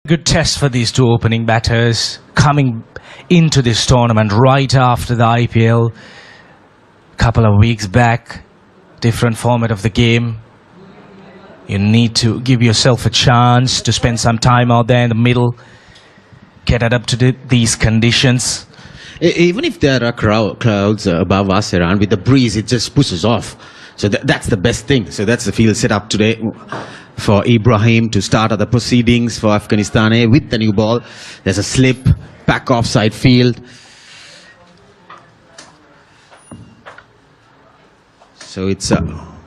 good test for these two opening batters coming into this tournament right after the IPL. Couple of weeks back, different format of the game. You need to give yourself a chance to spend some time out there in the middle, get it up to these conditions. Even if there are clouds above us around, with the breeze, it just pushes off. So that's the best thing. So that's the field set up today for Ibrahim to start the proceedings for Afghanistan with the new ball. There's a slip, back offside field. So it's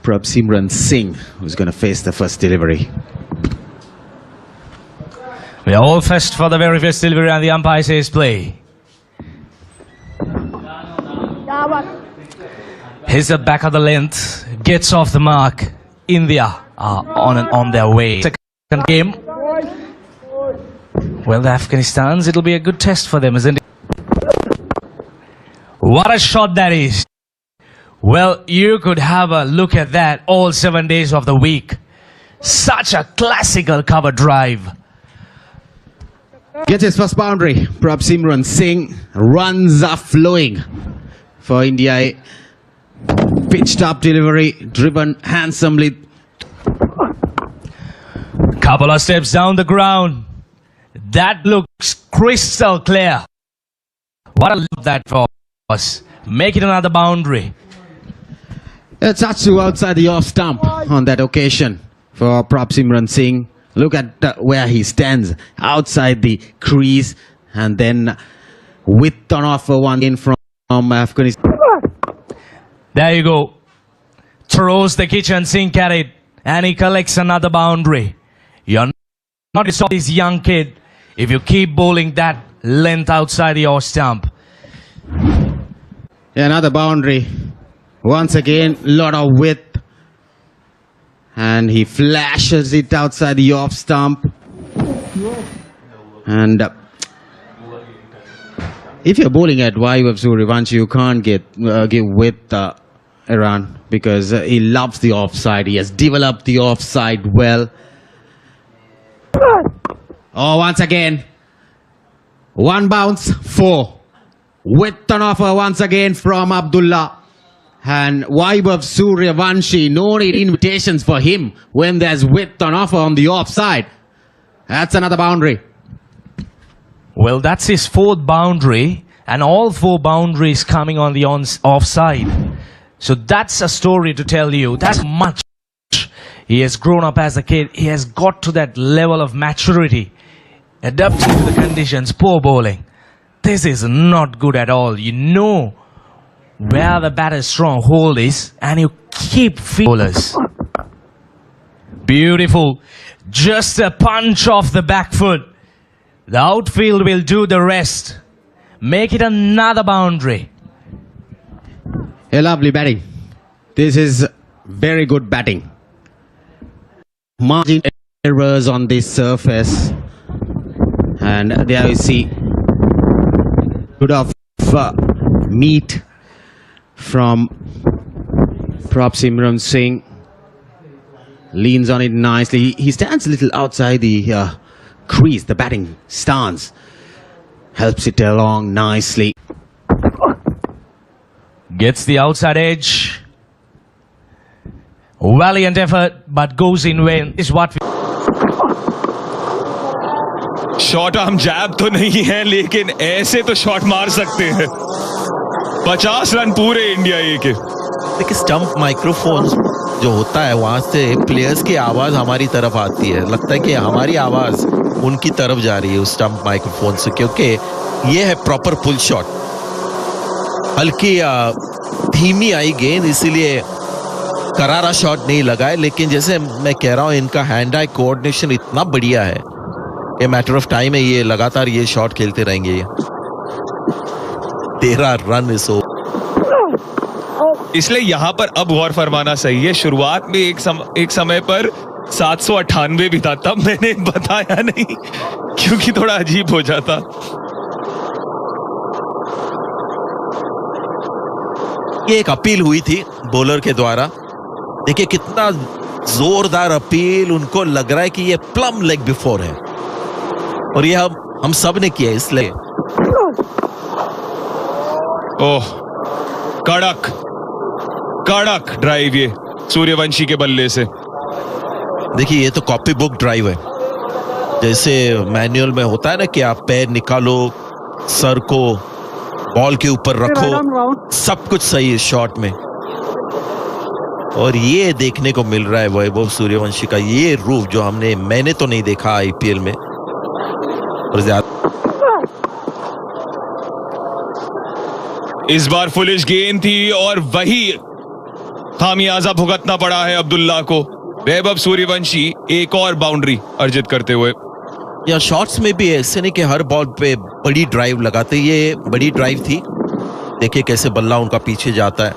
Prabhsimran Singh who's going to face the first delivery. We are all first for the very first delivery, and the umpire says play. He's the back of the length, gets off the mark. India are on their way. Second game. Well, the Afghanistans, it'll be a good test for them, isn't it? What a shot that is. Well, you could have a look at that all 7 days of the week. Such a classical cover drive. Gets his first boundary. Prabhsimran Singh, runs are flowing for India. Pitched up delivery, driven handsomely. Couple of steps down the ground. That looks crystal clear. What a love that was. Make it another boundary. A touch to outside the off stump on that occasion for Prabhsimran Singh. Look at where he stands outside the crease, and then with on offer one in from Afghanistan. There you go. Throws the kitchen sink at it, and he collects another boundary. You're not to stop this young kid if you keep bowling that length outside your stump. Another boundary. Once again, lot of width. And he flashes it outside the off stump. And if you're bowling at Vaibhav Sooryavanshi, you can't give width around, because he loves the offside. He has developed the offside well. Oh, once again. One bounce, 4. Width on offer once again from Abdullah. And Vaibhav Sooryavanshi, no need invitations for him when there's width on offer on the offside. That's another boundary. Well, that's his 4th boundary, and all 4 boundaries coming on the offside. So that's a story to tell you. That's much. He has grown up as a kid. He has got to that level of maturity, adapting to the conditions. Poor bowling. This is not good at all. You know where the batter's stronghold is, and you keep bowlers. Beautiful. Just a punch off the back foot. The outfield will do the rest. Make it another boundary. A lovely batting. This is very good batting. Margin errors on this surface. And there you see good of meat from Prabhsimran Singh. Leans on it nicely. He stands a little outside the crease, the batting stance. Helps it along nicely. Gets the outside edge. Valiant effort, but goes in vain is what we... short arm jab तो नहीं है, लेकिन ऐसे तो shot मार सकते हैं. 50 run पूरे इंडिया ए के. देखिए, स्टंप माइक्रोफोन जो होता है, वहां से प्लेयर्स की आवाज हमारी तरफ आती है. लगता है कि हमारी आवाज उनकी तरफ जा रही है उस स्टंप माइक्रोफोन से, क्योंकि ये है प्रॉपर पुल शॉट. हल्की धीमी आई गेंद, इसीलिए करारा शॉट नहीं लगा है. लेकिन जैसे मैं कह रहा हूं, इनका हैंड आई कोऑर्डिनेशन इतना बढ़िया है कि मैटर ऑफ टाइम है, ये लगातार ये शॉट खेलते रहेंगे. 13 रन इस ओवर. इसलिए यहां पर अब गौर फरमाना सही है. शुरुआत में एक समय पर 798 भी था, तब मैंने बताया नहीं क्योंकि थोड़ा अजीब हो जाता. ये एक अपील हुई थी बॉलर के द्वारा. देखिए कितना जोरदार अपील. उनको लग रहा है कि ये प्लम लेग बिफोर है. और ये हम सब ने किया इसलिए। ओह, कड़क कड़क ड्राइव ये सूर्यवंशी के बल्ले से। देखिए ये तो कॉपी बुक ड्राइव है, जैसे मैनुअल में होता है ना कि आप पैर निकालो, सर को बॉल के ऊपर रखो, सब कुछ सही है शॉट में। और ये देखने को मिल रहा है वैभव सूर्यवंशी का ये रूप जो मैंने तो नहीं देखा आईपीएल में। और इस बार फुलिश गेंद थी और वही खामियाजा भुगतना पड़ा है अब्दुल्ला को। वैभव सूर्यवंशी एक और बाउंड्री अर्जित करते हुए। या शॉट्स में भी ऐसे नहीं कि हर बॉल पे बड़ी ड्राइव लगाते, ये बड़ी ड्राइव थी। देखिए कैसे बल्ला उनका पीछे जाता है।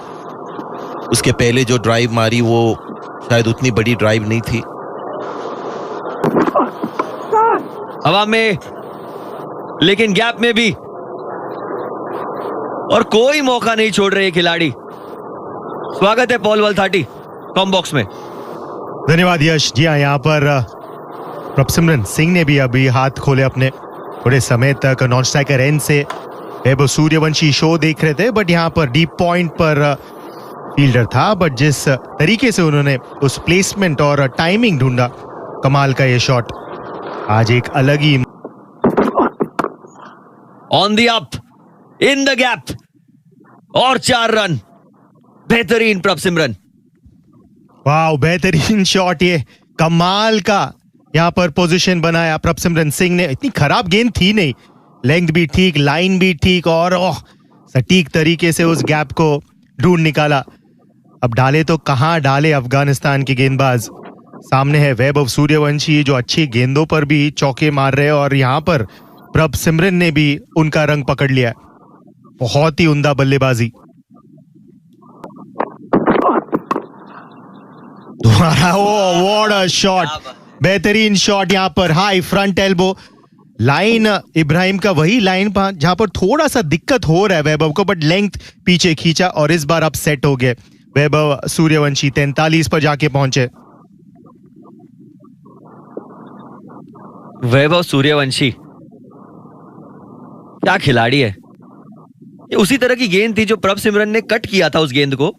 उसके पहले जो ड्राइव मारी वो शायद उतनी बड़ी ड्राइव नहीं थी। हवा में लेकिन गैप में भी, और कोई मौका नहीं छोड़ रहे खिलाड़ी। स्वागत है पॉल वलथाटी कॉम बॉक्स में। धन्यवाद यश। जी हाँ, यहाँ पर प्रभसिमरन सिंह ने भी अभी हाथ खोले अपने। थोड़े समय तक नॉन स्ट्राइकर एंड से वैभव सूर्यवंशी शो देख रहे थे, बट यहाँ पर डीप पॉइंट पर फील्डर था, बट जिस तरीके से उन्होंने उस प्लेसमेंट और टाइमिंग ढूंढा, कमाल का ये शॉट। आज एक अलग ही on the up, in the gap, और 4 रन। बेहतरीन प्रभसिमरन। वाह, बेहतरीन शॉट, ये कमाल का यहाँ पर पोजीशन बनाया प्रभसिमरन सिंह ने। इतनी खराब गेंद थी नहीं, लेंथ भी ठीक, लाइन भी ठीक, और सटीक तरीके से उस गैप को ढूंढ निकाला। अब डाले तो कहां डाले अफगानिस्तान के गेंदबाज। सामने है वैभव सूर्यवंशी जो अच्छी गेंदों पर भी चौके मार रहे हैं, और यहाँ पर प्रभसिमरन ने भी उनका रंग पकड़ लिया। बहुत ही उम्दा बल्लेबाजी। दोबारा व्हाट अ शॉट, बेहतरीन शॉट। यहाँ पर high front elbow line, Ibrahim का वही लाइन जहां पर थोड़ा सा दिक्कत हो रहा है वैभव को, बट लेंथ पीछे खींचा और इस बार अब सेट हो गए वैभव सूर्यवंशी। 43 पर जाके पहुंचे। वैभव सूर्यवंशी क्या खिलाड़ी है। ये उसी तरह की गेंद थी जो प्रभसिमरन ने कट किया था उस गेंद को,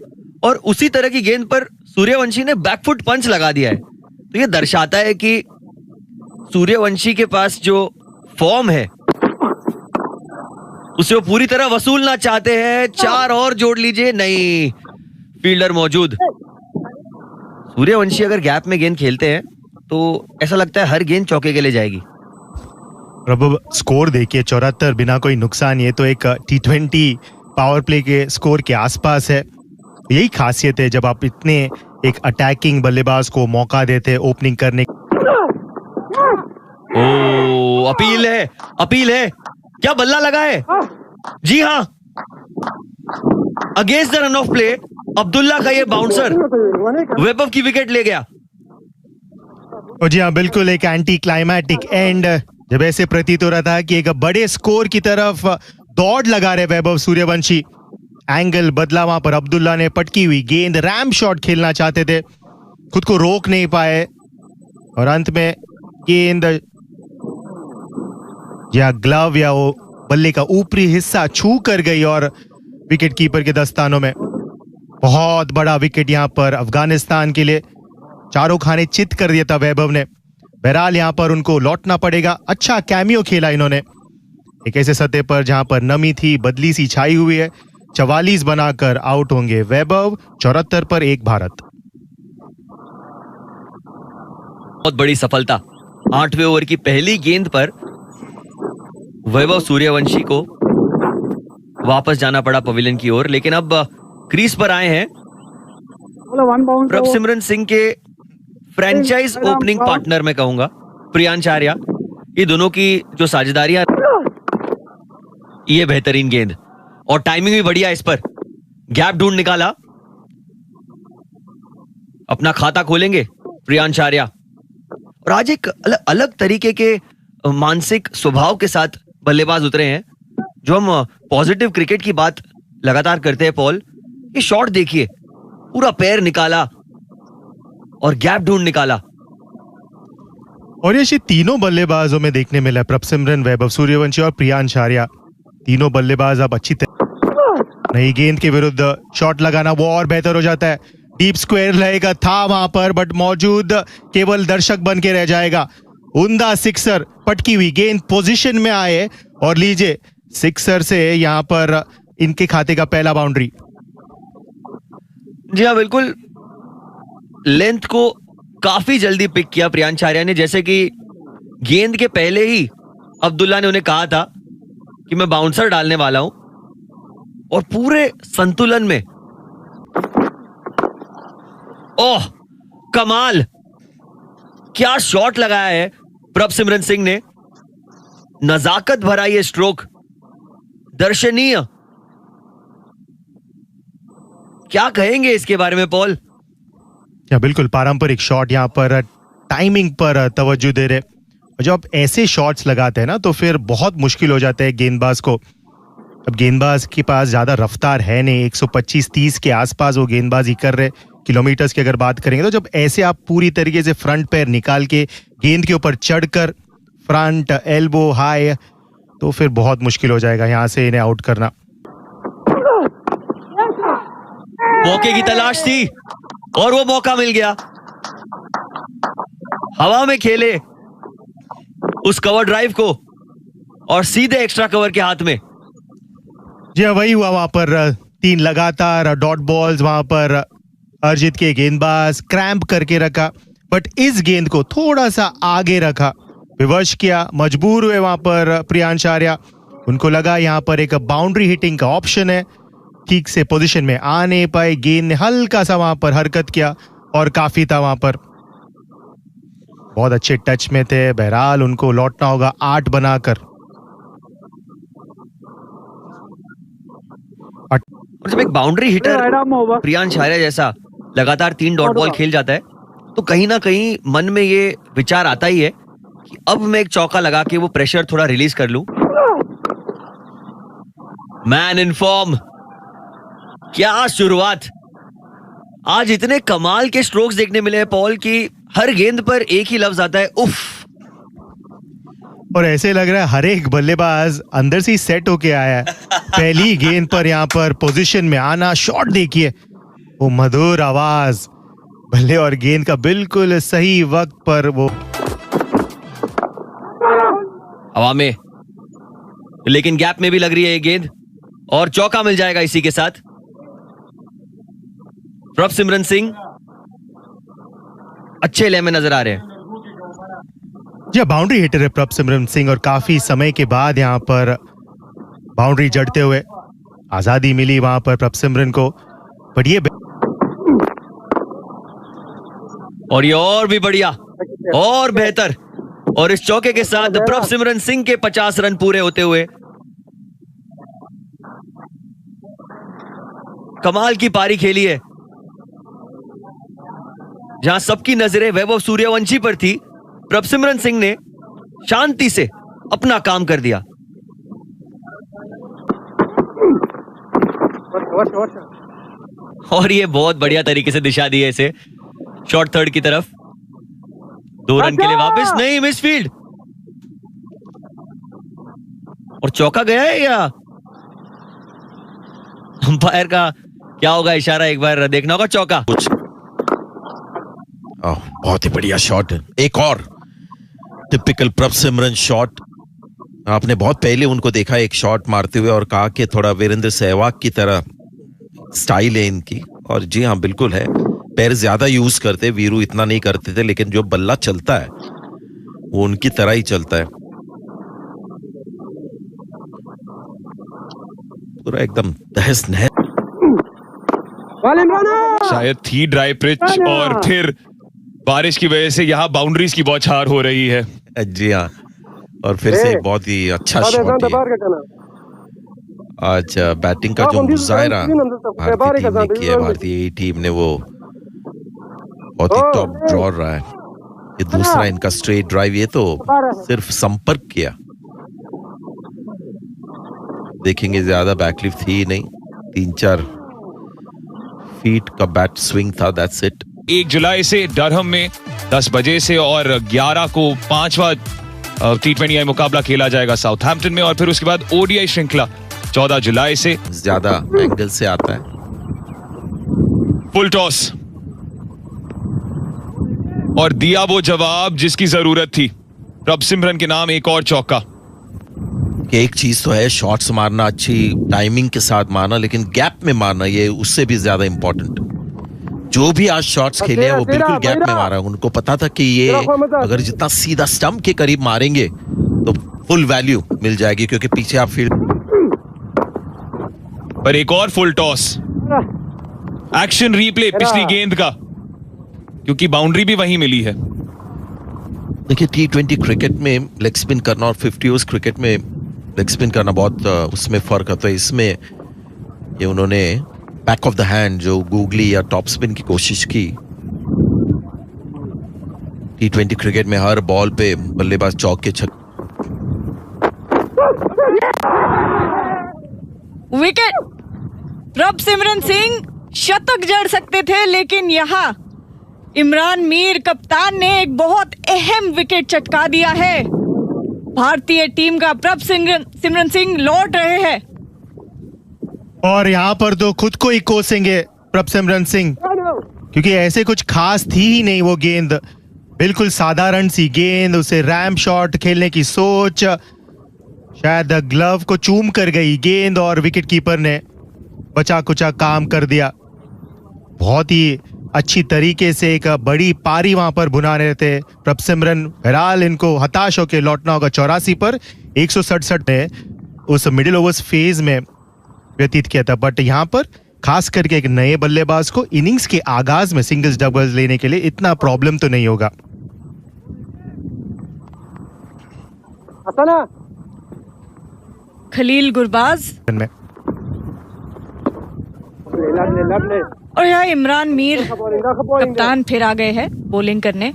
और उसी तरह की गेंद पर सूर्यवंशी ने बैकफुट पंच लगा दिया है। तो ये दर्शाता है कि सूर्यवंशी के पास जो फॉर्म है उसे वो पूरी तरह वसूलना चाहते हैं। 4 और जोड़ लीजिए, नहीं, फील्डर मौजूद। सूर्यवंशी अगर गैप में गेंद खेलते हैं तो ऐसा लगता है हर गेंद चौके के लिए जाएगी। प्रभु स्कोर देखिए 74 बिना कोई नुकसान। ये तो एक T20 पावर प्ले के स्कोर के आसपास है। यही खासियत है जब आप इतने एक अटैकिंग बल्लेबाज को मौका देते ओपनिंग करने। ओ, अपील है, अपील है। क्या बल्ला लगा है? जी हाँ, against the run of play Abdullah का ये बाउंसर वैभव की विकेट ले गया। और जी हाँ, बिल्कुल एक एंटी क्लाइमैटिक एंड, जब ऐसे प्रतीत हो रहा था कि एक बड़े स्कोर की तरफ दौड़ लगा रहे वैभव सूर्यवंशी। एंगल बदला, वहां पर अब्दुल्ला ने पटकी हुई गेंद रैम शॉट खेलना चाहते थे, खुद को रोक नहीं पाए, और अंत में गेंद या ग्लव या वो बल्ले का ऊपरी हिस्सा छू कर गई और विकेट कीपर के दस्तानों में। बहुत बड़ा विकेट यहां पर अफगानिस्तान के लिए। चारों खाने चित कर दिया था वैभव ने। बहरहाल यहां पर उनको लौटना पड़ेगा। अच्छा कैमियो खेला इन्होंने एक ऐसे सतह पर जहां पर नमी थी, बदली सी छाई हुई है। 44 बनाकर आउट होंगे वैभव। 74 पर 1 भारत। बहुत बड़ी सफलता। 8वें ओवर की पहली गेंद पर वैभव सूर्यवंशी को वापस जाना पड़ा पवेलियन की ओर, लेकिन अब क्रीज पर आए हैं प्रभसिमरन सिंह के फ्रेंचाइज ओपनिंग पार्टनर मैं कहूंगा प्रियांश आर्या। ये दोनों की जो साझेदारियां, ये बेहतरीन गेंद और टाइमिंग भी बढ़िया। इस पर गैप ढूंढ निकाला, अपना खाता खोलेंगे प्रियांश आर्या। और आज एक अलग तरीके के मानसिक स्वभाव के साथ बल्लेबाज उतरे हैं। जो हम पॉजिटिव क्रिकेट की बात लगातार करते हैं पॉल, ये शॉट देखिए, पूरा पैर निकाला और गैप ढूंढ निकाला। और ये तीनों बल्लेबाजों में देखने मिला है, प्रभसिमरन, वैभव सूर्यवंशी और प्रियांश आर्या। तीनों बल्लेबाज अब अच्छी नई गेंद के विरुद्ध शॉट लगाना वो और बेहतर हो जाता है। डीप स्क्वायर रहेगा था वहां पर, बट मौजूद केवल दर्शक बन के रह जाएगा। उमदा सिक्सर, पटकी हुई गेंद पोजीशन में आए और लीजिए सिक्सर से यहां पर इनके खाते का पहला बाउंड्री। जी हाँ, बिल्कुल लेंथ को काफी जल्दी पिक किया प्रियांश आर्या ने। जैसे कि गेंद के पहले ही अब्दुल्ला ने उन्हें कहा था कि मैं बाउंसर डालने वाला हूं, और पूरे संतुलन में ओह कमाल, क्या शॉट लगाया है प्रभसिमरन सिंह ने। नजाकत भरा ये स्ट्रोक, दर्शनीय। क्या कहेंगे इसके बारे में पॉल? या बिल्कुल पारंपरिक शॉट, यहाँ पर टाइमिंग पर तवज्जो दे रहे। जब ऐसे शॉट्स लगाते हैं ना तो फिर बहुत मुश्किल हो जाता है गेंदबाज को। अब गेंदबाज के पास ज्यादा रफ्तार है नहीं, 125-30 के आसपास वो गेंदबाजी कर रहे। किलोमीटर्स की अगर बात करेंगे तो जब ऐसे आप पूरी तरीके से फ्रंट पैर निकाल के गेंद के ऊपर चढ़कर फ्रंट एल्बो हाई, तो फिर बहुत मुश्किल हो जाएगा यहां से इन्हें आउट करना। मौके की तलाश थी और वो मौका मिल गया। हवा में खेले उस कवर ड्राइव को और सीधे एक्स्ट्रा कवर के हाथ में। जी वही हुआ वहां पर, 3 लगातार डॉट बॉल्स वहां पर अर्जित के गेंदबाज क्रैम्प करके रखा, बट इस गेंद को थोड़ा सा आगे रखा, विवश किया, मजबूर हुए वहां पर प्रियांश आर्या। उनको लगा यहां पर एक बाउंड्री हिटिंग का ऑप्शन है, ठीक से पोजीशन में आ नहीं पाए। गेंद ने हल्का सा वहां पर हरकत किया और काफी था वहां पर। बहुत अच्छे टच में थे, बहरहाल उनको लौटना होगा 8 बनाकर। और जब एक बाउंड्री हिटर प्रियांश आर्या जैसा लगातार 3 डॉट बॉल खेल जाता है तो कहीं ना कहीं मन में ये विचार आता ही है कि अब मैं एक चौका लगा के वो प्रेशर थोड़ा रिलीज कर लूं। मैन इन फॉर्म, क्या शुरुआत। आज इतने कमाल के स्ट्रोक्स देखने मिले हैं पॉल की हर गेंद पर एक ही लफ्ज आता है, उफ। और ऐसे लग रहा है हर एक बल्लेबाज अंदर से ही सेट होके आया है। पहली गेंद पर यहाँ पर पोजीशन में आना, शॉट देखिए, वो मधुर आवाज, बल्ले और गेंद का बिल्कुल सही वक्त पर वो हवा में, लेकिन गैप में भी लग रही है ये गेंद और चौका मिल जाएगा इसी के साथ। प्रभसिमरन सिंह अच्छे लय में नजर आ रहे हैं। जी बाउंड्री हिटर है प्रभसिमरन सिंह और काफी समय के बाद यहाँ पर बाउंड्री जड़ते हुए आजादी मिली वहां पर प्रभसिमरन को। बट ये और भी बढ़िया और बेहतर, और इस चौके के साथ प्रभसिमरन सिंह के 50 रन पूरे होते हुए कमाल की पारी खेली है। जहां सबकी नजरें वैभव सूर्यवंशी पर थी, प्रभसिमरन सिंह ने शांति से अपना काम कर दिया। और ये बहुत बढ़िया तरीके से दिशा दी है इसे शॉर्ट थर्ड की तरफ। 2 रन के लिए वापस, नहीं मिसफील्ड, और चौका गया है या अंपायर का क्या होगा इशारा, एक बार देखना होगा। चौका, कुछ बहुत ही बढ़िया शॉट, एक और टिपिकल प्रभसिमरन शॉट। आपने बहुत पहले उनको देखा एक शॉट मारते हुए और कहा कि थोड़ा वीरेंद्र सहवाग की तरह स्टाइल है इनकी, और जी हाँ बिल्कुल है। पैर ज्यादा यूज करते, वीरू इतना नहीं करते थे, लेकिन जो बल्ला चलता है वो उनकी तरह ही चलता है, पूरा एकदम तहस नहस। शायद थी ड्राई पिच और फिर बारिश की वजह से यहाँ बाउंड्रीज की बौछार हो रही है। जी हाँ, और फिर से बहुत ही अच्छा शॉट है। आज बैटिंग का जो मुजाहरा भारतीय टीम ने किया है, भारतीय टीम ने वो बहुत ही टॉप ड्रॉर रहा है। ये दूसरा इनका स्ट्रेट ड्राइव, ये तो सिर्फ संपर्क किया, देखेंगे ज्यादा बैकलिफ्ट थी नहीं, 3-4 फीट का बैट स्विंग था, दैट्स इट। 1 जुलाई से डरहम में 10 बजे से, और 11 को 5वां T20I मुकाबला खेला जाएगा साउथहैम्पटन में, और फिर उसके बाद ODI श्रृंखला 14 जुलाई से। ज्यादा एंगल से आता है। फुल टॉस, और दिया वो जवाब जिसकी जरूरत थी। प्रभसिमरन के नाम एक और चौका। कि एक चीज तो है शॉट्स मारना, अच्छी टाइमिंग के साथ मारना, लेकिन गैप में मारना ये उससे भी ज्यादा इंपॉर्टेंट। जो भी आज शॉट्स खेले हैं वो बिल्कुल गैप में मारा। उनको पता था कि ये अगर जितना सीधा स्टंप के करीब मारेंगे तो फुल वैल्यू मिल जाएगी, क्योंकि पीछे आप फील्ड पर एक और फुल टॉस, एक्शन रीप्ले पिछली गेंद का, क्योंकि बाउंड्री भी वहीं मिली है। देखिए T20 क्रिकेट में लेग स्पिन करना और 50 ओवर्स क्रिकेट में लेग स्पिन करना बहुत उसमें फर्क आता है। इसमें ये उन्होंने बैक ऑफ द हैंड जो गूगली या टॉप स्पिन की कोशिश की। T20 क्रिकेट में हर बॉल पे बल्लेबाज चौक के छक्के। विकेट। प्रभसिमरन सिंह शतक जड़ सकते थे, लेकिन यहाँ इमरान मीर कप्तान ने एक बहुत अहम विकेट चटका दिया है। भारतीय टीम का प्रभसिमरन सिंह लौट रहे हैं, और यहाँ पर तो खुद को ही कोसेंगे प्रभसिमरन सिंह, क्योंकि ऐसे कुछ खास थी ही नहीं वो गेंद। बिल्कुल साधारण सी गेंद, उसे रैम शॉट खेलने की सोच, शायद ग्लव को चूम कर गई गेंद और विकेट कीपर ने बचा कुचा काम कर दिया। बहुत ही अच्छी तरीके से एक बड़ी पारी वहां पर बुना रहे थे प्रभसिमरन। बहरहाल इनको हताश होकर लौटना होगा 84 पर। 167 ने उस मिडिल ओवर्स फेज में व्यतीत किया था, बट यहाँ पर खास करके एक नए बल्लेबाज को इनिंग्स के आगाज में सिंगल्स डबल्स लेने के लिए इतना प्रॉब्लम तो नहीं होगा। खलील गुरबाज में और यहाँ इमरान मीर कप्तान फिर आ गए हैं बॉलिंग करने।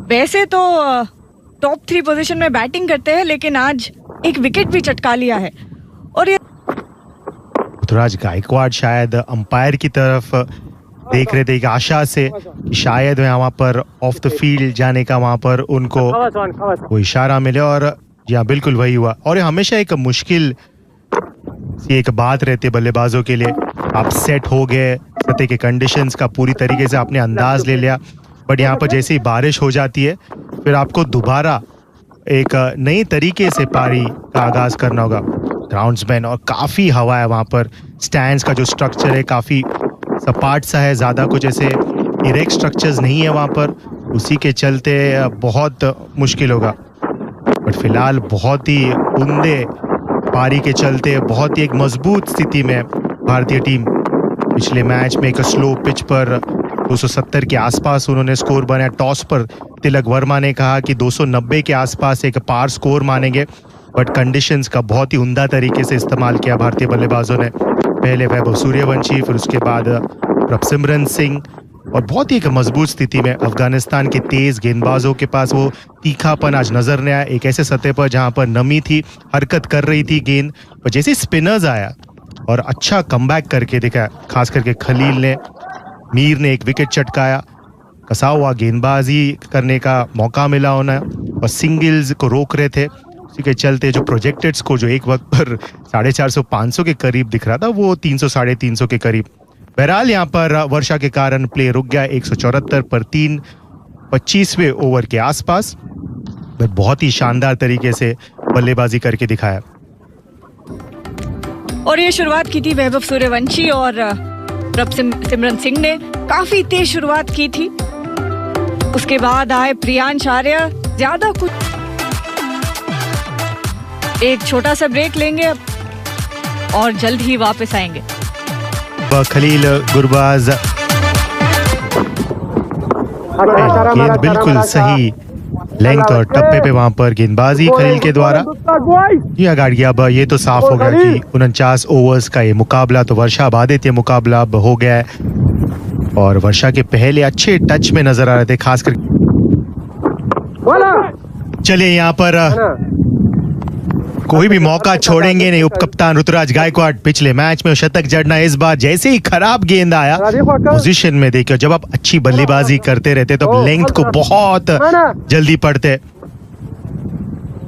वैसे तो टॉप 3 पोजीशन में बैटिंग करते हैं, लेकिन आज एक विकेट भी चटका लिया है। और ये ऋतुराज गायकवाड़ शायद अंपायर की तरफ देख रहे थे एक आशा से कि शायद वहां पर ऑफ द फील्ड जाने का वहां पर उनको कोई इशारा मिले, और यहाँ बिल्कुल वही हुआ। और ये हमेशा एक मुश्किल सी एक बात रहती है बल्लेबाजों के लिए। आप सेट हो गए, सतह के कंडीशंस का पूरी तरीके से आपने अंदाज ले लिया, बट यहाँ पर जैसे ही बारिश हो जाती है फिर आपको दोबारा एक नई तरीके से पारी का आगाज करना होगा। ग्राउंड्समैन और काफ़ी हवा है वहाँ पर। स्टैंड्स का जो स्ट्रक्चर है काफ़ी सपाट सा है, ज़्यादा कुछ ऐसे इरेक्ट स्ट्रक्चर्स नहीं है वहाँ पर, उसी के चलते बहुत मुश्किल होगा। बट फिलहाल बहुत ही उम्दे पारी के चलते बहुत ही एक मजबूत स्थिति में भारतीय टीम। पिछले मैच में एक स्लो पिच पर 270 के आसपास उन्होंने स्कोर बनाया। टॉस पर तिलक वर्मा ने कहा कि 290 के आसपास एक पार स्कोर मानेंगे, बट कंडीशंस का बहुत ही उम्दा तरीके से इस्तेमाल किया भारतीय बल्लेबाजों ने। पहले वैभव सूर्यवंशी, फिर उसके बाद प्रभसिमरन सिंह, और बहुत ही एक मजबूत स्थिति में अफगानिस्तान के तेज गेंदबाजों के पास वो तीखापन आज नजर नहीं आया। एक ऐसे सतह पर जहां पर नमी थी, हरकत कर रही थी गेंद, पर जैसे स्पिनर्स आया और अच्छा कमबैक करके दिखाया, खास करके खलील ने, मीर ने एक विकेट चटकाया। कसा हुआ गेंदबाजी करने का मौका मिला उन्हें और सिंगल्स को रोक रहे थे। उसी के चलते जो प्रोजेक्टेड स्कोर जो एक वक्त पर 450-500 के करीब दिख रहा था वो 300-350 के करीब। बहरहाल यहाँ पर वर्षा के कारण प्ले रुक गया 174 पर 3 25वें ओवर के आसपास। बहुत ही शानदार तरीके से बल्लेबाजी करके दिखाया। और ये शुरुआत की थी वैभव सूर्यवंशी और प्रभसिमरन सिंह ने, काफी तेज शुरुआत की थी। उसके बाद आए प्रियांश आर्य, ज्यादा कुछ। एक छोटा सा ब्रेक लेंगे अब और जल्द ही वापस आएंगे। खलील गुरबाज गेंद बिल्कुल सही लेंथ और टप्पे पे वहां पर गेंदबाजी खलील के द्वारा जी आगाड़ गया। अब ये तो साफ हो गया कि 49 ओवर्स का ये मुकाबला तो वर्षा बाधित ये मुकाबला अब हो गया है, और वर्षा के पहले अच्छे टच में नजर आ रहे थे खासकर। चलिए यहाँ पर कोई भी मौका छोड़ेंगे नहीं उप कप्तान ऋतुराज गायकवाड़। पिछले मैच में शतक जड़ना, इस बार जैसे ही खराब गेंद आया पोजीशन में देखिए, जब आप अच्छी बल्लेबाजी करते रहते तो लेंथ को बहुत जल्दी पड़ते।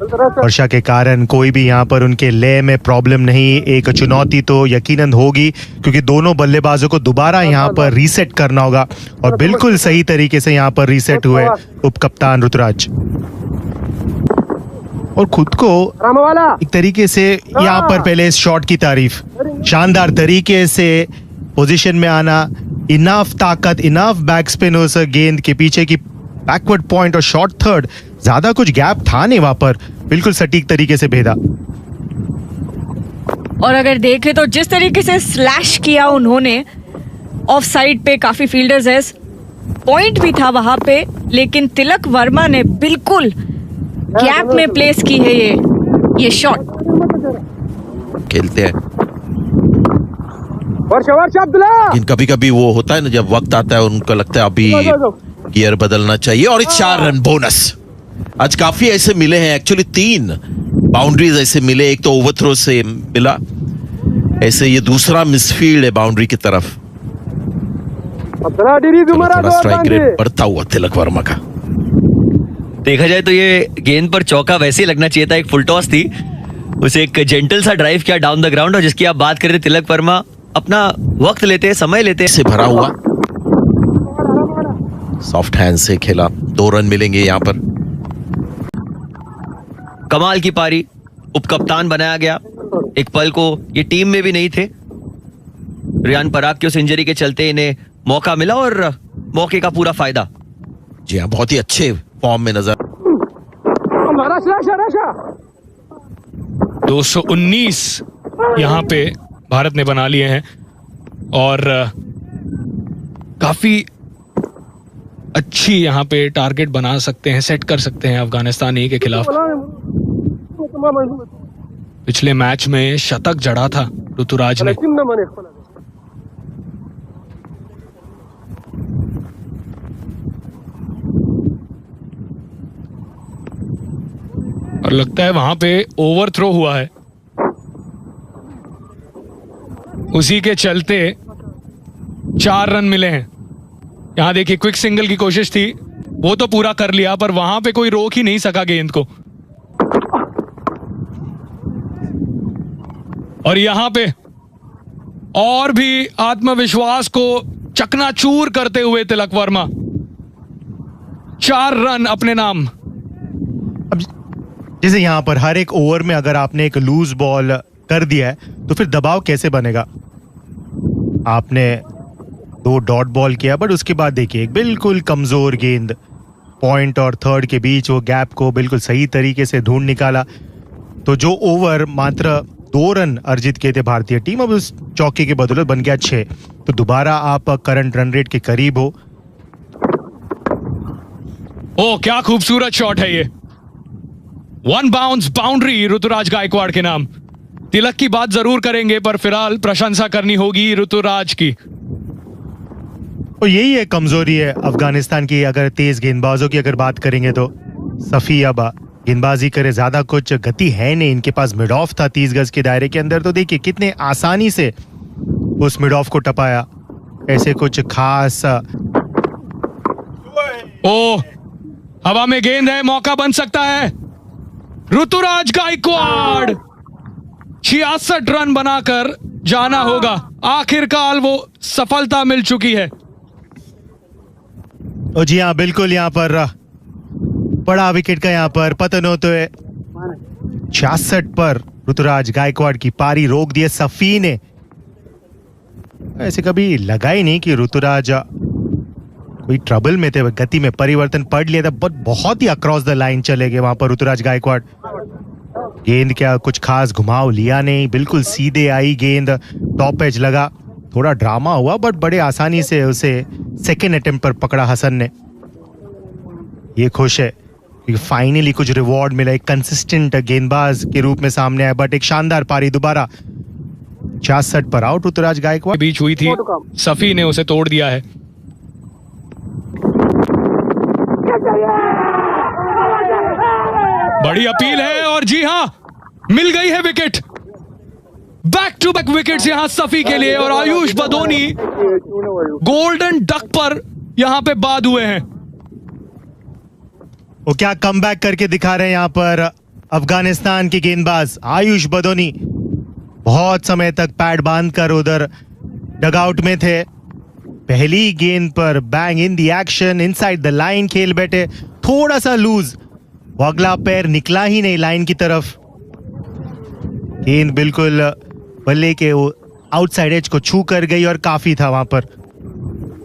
वर्षा के कारण कोई भी यहाँ पर उनके लय में प्रॉब्लम नहीं। एक चुनौती तो यकीनन होगी क्योंकि दोनों बल्लेबाजों को दोबारा यहाँ पर रीसेट करना होगा और बिल्कुल सही तरीके से यहाँ पर रीसेट हुए उप कप्तान ऋतुराज और खुद को एक तरीके से यहाँ पर पहले इस शॉट की तारीफ, शानदार तरीके से पोजीशन में आना, इनफ ताकत, इनफ बैक स्पिन उस गेंद के पीछे की बैकवर्ड पॉइंट और शॉर्ट थर्ड, ज्यादा कुछ गैप था नहीं वहां पर, बिल्कुल सटीक तरीके से भेदा। और अगर देखें तो जिस तरीके से स्लैश किया उन्होंने ऑफ साइड पे, काफी फील्डर्स है, पॉइंट भी था वहां पे, लेकिन तिलक वर्मा ने बिल्कुल गैप में प्लेस की है ये शॉट। खेलते हैं लेकिन कभी कभी वो होता है ना, जब वक्त आता है उनको लगता है अभी गियर बदलना चाहिए। और 4 रन बोनस आज काफी ऐसे मिले हैं, एक्चुअली 3 बाउंड्रीज ऐसे मिले, एक तो ओवरथ्रो से मिला, ऐसे ये दूसरा मिसफील्ड है बाउंड्री की तरफ। थोड़ा स्ट्राइक रेट बढ़ता हुआ तिलक वर्मा का। देखा जाए तो ये गेंद पर चौका वैसे ही लगना चाहिए था, एक फुल टॉस थी, उसे एक जेंटल सा ड्राइव किया डाउन द ग्राउंड। और जिसकी आप बात कर रहे थे, तिलक वर्मा अपना वक्त लेते हैं, समय लेते हैं, से भरा हुआ सॉफ्ट हैंड से खेला, 2 रन मिलेंगे यहाँ पर। कमाल की पारी, उपकप्तान बनाया गया। एक पल को ये टीम में भी नहीं थे, रियान पराग की उस इंजरी के चलते इन्हें मौका मिला और मौके का पूरा फायदा। जी हाँ, बहुत ही अच्छे फॉर्म में नजर। 219 यहाँ पे भारत ने बना लिए हैं और काफी अच्छी यहाँ पे टारगेट बना सकते हैं, सेट कर सकते हैं अफगानिस्तान के खिलाफ। पिछले मैच में शतक जड़ा था ऋतुराज ने। और लगता है वहां पे ओवरथ्रो हुआ है, उसी के चलते 4 रन मिले हैं। यहां देखिए, क्विक सिंगल की कोशिश थी, वो तो पूरा कर लिया, पर वहां पे कोई रोक ही नहीं सका गेंद को। और यहां पे और भी आत्मविश्वास को चकनाचूर करते हुए तिलक वर्मा, 4 रन अपने नाम। अब जैसे यहाँ पर हर एक ओवर में अगर आपने एक लूज बॉल कर दिया है तो फिर दबाव कैसे बनेगा। आपने 2 डॉट बॉल किया, बट उसके बाद देखिए एक बिल्कुल कमजोर गेंद, पॉइंट और थर्ड के बीच वो गैप को बिल्कुल सही तरीके से ढूंढ निकाला। तो जो ओवर मात्र 2 रन अर्जित किए थे भारतीय टीम, अब उस चौके के बदौलत बन गया 6। तो दोबारा आप करंट रन रेट के करीब हो। ओ क्या खूबसूरत शॉट है ये, 1 बाउंस बाउंड्री ऋतुराज गायकवाड़ के नाम। तिलक की बात जरूर करेंगे, पर फिलहाल प्रशंसा करनी होगी ऋतुराज की। और यही है कमजोरी है अफगानिस्तान की। अगर तेज गेंदबाजों की अगर बात करेंगे तो सफी अबा गेंदबाजी करे, ज्यादा कुछ गति है नहीं इनके पास। मिड ऑफ था 30 गज के दायरे के अंदर, तो देखिए कितने आसानी से उस मिड ऑफ को टपाया। ऐसे कुछ खास ओ हवा में गेंद है, मौका बन सकता है। ऋतुराज गायकवाड़ 66 रन बनाकर जाना होगा। आखिरकार वो सफलता मिल चुकी है। और जी हाँ, बिल्कुल यहाँ पर बड़ा विकेट का यहाँ पर पतन होते हुए 66 पर ऋतुराज गायकवाड़ की पारी रोक दी है सफी ने। ऐसे कभी लगा ही नहीं कि ऋतुराज कोई ट्रबल में थे, गति में परिवर्तन पड़ लिया था, बट बहुत ही अक्रॉस द लाइन चले गए वहां पर ऋतुराज गायकवाड़। गेंद क्या कुछ खास घुमाव लिया नहीं, बिल्कुल सीधे आई गेंद, टॉप एज लगा, थोड़ा ड्रामा हुआ बट बड़े आसानी से उसे सेकेंड अटेम्प्ट पर पकड़ा हसन ने। ये खुश है क्योंकि फाइनली कुछ रिवॉर्ड मिला, एक कंसिस्टेंट गेंदबाज के रूप में सामने आया। बट एक शानदार पारी दोबारा 66 पर आउट ऋतुराज गायकवाड़। बीच हुई थी, सफी ने उसे तोड़ दिया है। बड़ी अपील है और जी हां, मिल गई है wicket. Back to back wickets यहां सफी के लिए और आयुष बदोनी गोल्डन डक पर यहां पे बाद हुए हैं। वो क्या कमबैक करके दिखा रहे हैं यहां पर अफगानिस्तान के गेंदबाज आयुष बदोनी। बहुत समय तक पैड बांधकर उधर डगआउट में थे। पहली गेंद पर bang in the action, inside the line खेल बैठे, थोड़ा सा लूज, वो अगला पैर निकला ही नहीं लाइन की तरफ। गेंद बिल्कुल बल्ले के आउटसाइड एज को छू कर गई और काफी था वहां पर।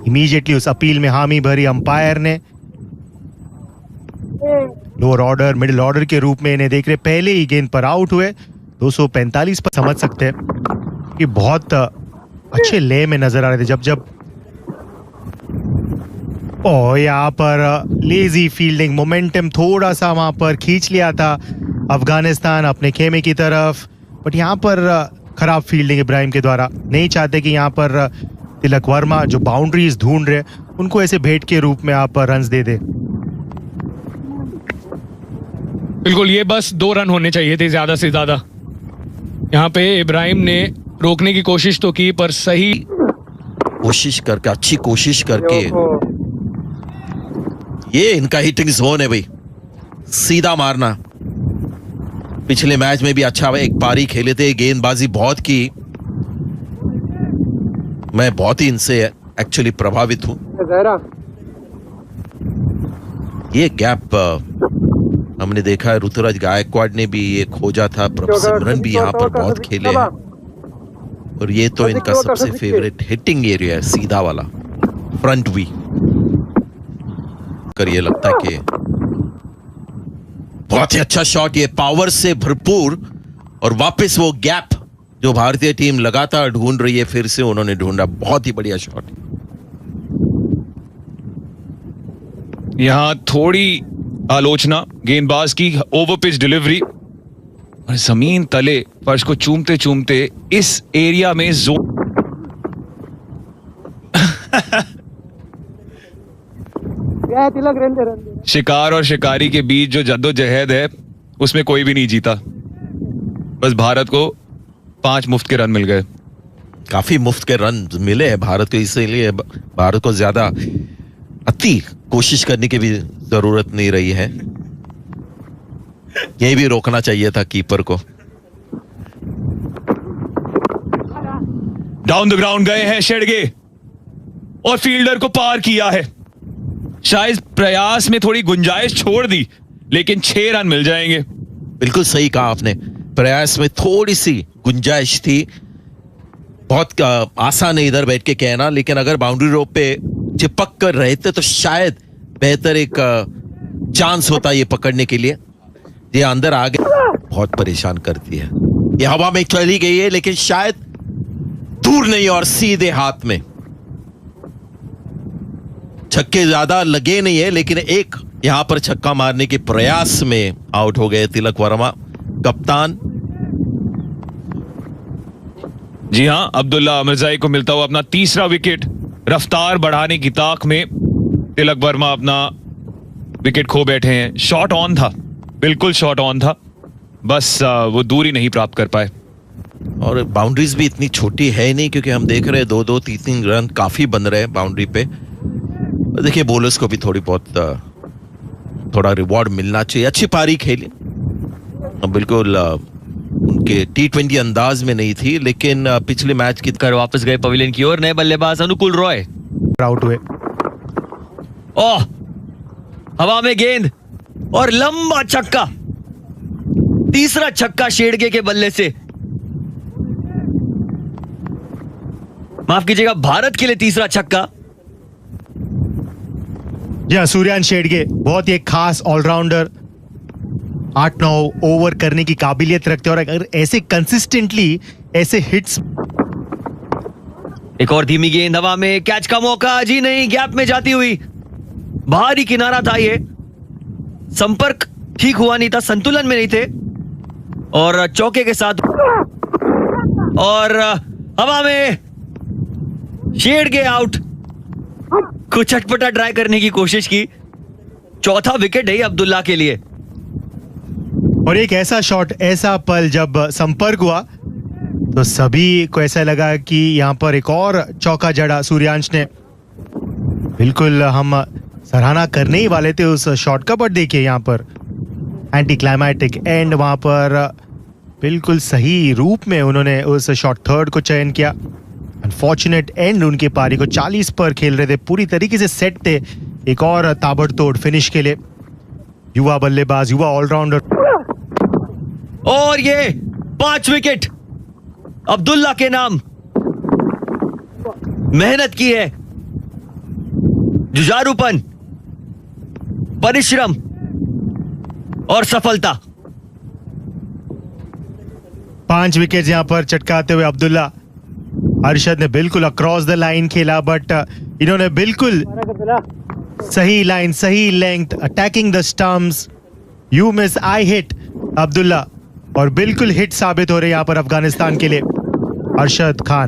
इमीडिएटली उस अपील में हामी भरी अंपायर ने। लोअर ऑर्डर मिडिल ऑर्डर के रूप में इन्हें देख रहे, पहले ही गेंद पर आउट हुए। 245 पर समझ सकते हैं कि बहुत अच्छे ले में नजर आ रहे थे जब यहाँ पर लेजी फील्डिंग, मोमेंटम थोड़ा सा वहां पर खींच लिया था अफगानिस्तान अपने खेमे की तरफ, बट यहाँ पर खराब फील्डिंग इब्राहिम के द्वारा। नहीं चाहते कि यहाँ पर तिलक वर्मा जो बाउंड्रीज ढूंढ रहे उनको ऐसे भेंट के रूप में आप रन्स दे दे। बिल्कुल, ये बस 2 रन होने चाहिए थे ज्यादा से ज्यादा। यहाँ पे इब्राहिम ने रोकने की कोशिश तो की पर सही कोशिश करके, अच्छी कोशिश करके, ये इनका हिटिंग जोन है भाई, सीधा मारना। पिछले मैच में भी अच्छा एक पारी खेले थे, गेंदबाजी बहुत की। मैं बहुत ही इनसे एक्चुअली प्रभावित हूं। ये गैप हमने देखा है, ऋतुराज गायकवाड़ ने भी ये खोजा था, प्रभ सिमरन भी यहाँ पर बहुत खेले हैं, और ये तो इनका सबसे फेवरेट हिटिंग एरिया है, सीधा वाला फ्रंट वी कर। ये लगता है कि बहुत ही अच्छा शॉट, ये पावर से भरपूर, और वापस वो गैप जो भारतीय टीम लगातार ढूंढ रही है, फिर से उन्होंने ढूंढा। बहुत ही बढ़िया शॉट। यहां थोड़ी आलोचना गेंदबाज की ओवर पिच डिलीवरी, और जमीन तले फर्श को चूमते चूमते इस एरिया में जोन शिकार और शिकारी के बीच जो जद्दोजहद है उसमें कोई भी नहीं जीता। बस भारत को 5 मुफ्त के रन मिल गए। काफी मुफ्त के रन मिले हैं भारत को, इसीलिए भारत को ज्यादा अति कोशिश करने की भी जरूरत नहीं रही है। ये भी रोकना चाहिए था कीपर को। डाउन द ग्राउंड गए हैं शेडगे और फील्डर को पार किया है। शायद प्रयास में थोड़ी गुंजाइश छोड़ दी, लेकिन 6 रन मिल जाएंगे। बिल्कुल सही कहा आपने, प्रयास में थोड़ी सी गुंजाइश थी। बहुत आसान है इधर बैठ के कहना, लेकिन अगर बाउंड्री रोप पे चिपक कर रहते तो शायद बेहतर एक चांस होता ये पकड़ने के लिए। ये अंदर आ गए, बहुत परेशान करती है। ये हवा में चली गई है, लेकिन शायद दूर नहीं और सीधे हाथ में। छक्के ज्यादा लगे नहीं है, लेकिन एक यहां पर छक्का मारने के प्रयास में आउट हो गए तिलक वर्मा, कप्तान। जी हां, अब्दुल्ला अमरजाई को मिलता हुआ अपना 3रा विकेट। रफ्तार बढ़ाने की ताक में तिलक वर्मा अपना विकेट खो बैठे हैं। शॉट ऑन था, बिल्कुल शॉट ऑन था, बस वो दूरी नहीं प्राप्त कर पाए। और बाउंड्रीज भी इतनी छोटी है नहीं, क्योंकि हम देख रहे हैं 2-2, 3-3 रन काफी बन रहे हैं बाउंड्री पे। देखिए बॉलर्स को भी थोड़ा रिवॉर्ड मिलना चाहिए। अच्छी पारी खेली, बिल्कुल उनके T20 अंदाज में नहीं थी, लेकिन पिछले मैच की कर वापस गए पवेलियन की ओर। नए बल्लेबाज अनुकूल रॉय आउट हुए। ओह, हवा में गेंद और लंबा छक्का। 3रा छक्का शेडगे के बल्ले से, माफ कीजिएगा, भारत के लिए 3रा छक्का। जी हाँ, सूर्यान शेडगे बहुत ही एक खास ऑलराउंडर, 8-9 ओवर करने की काबिलियत रखते हैं, और अगर ऐसे कंसिस्टेंटली ऐसे हिट्स। एक और धीमी गेंद हवा में, कैच का मौका, जी नहीं, गैप में जाती हुई। बाहरी किनारा था, ये संपर्क ठीक हुआ नहीं था, संतुलन में नहीं थे, और चौके के साथ और हवा में शेडगे आउट। कुछ चटपटा ट्राई करने की कोशिश की। 4था विकेट है अब्दुल्ला के लिए। और एक ऐसा शॉट, ऐसा पल जब संपर्क हुआ तो सभी को ऐसा लगा कि यहाँ पर एक और चौका जड़ा सूर्यांश ने। बिल्कुल हम सराहना करने ही वाले थे उस शॉट का, बट देखिए यहाँ पर एंटी क्लाइमैटिक एंड, वहां पर बिल्कुल सही रूप में उन्होंने उस शॉट थर्ड को चयन किया। अनफॉर्चुनेट एंड उनकी पारी को 40 पर खेल रहे थे, पूरी तरीके से सेट थे एक और ताबड़तोड़ फिनिश के लिए। युवा बल्लेबाज, युवा ऑलराउंडर, और ये 5 विकेट अब्दुल्ला के नाम। मेहनत की है, जुझारूपन, परिश्रम और सफलता। 5 विकेट यहां पर चटकाते हुए अब्दुल्ला। अरशद ने बिल्कुल अक्रॉस द लाइन खेला, बट इन्होंने बिल्कुल सही लाइन, सही length, attacking the stumps, you miss I hit Abdullah, और बिल्कुल हिट साबित हो रहे यहां पर अफगानिस्तान के लिए अरशद खान।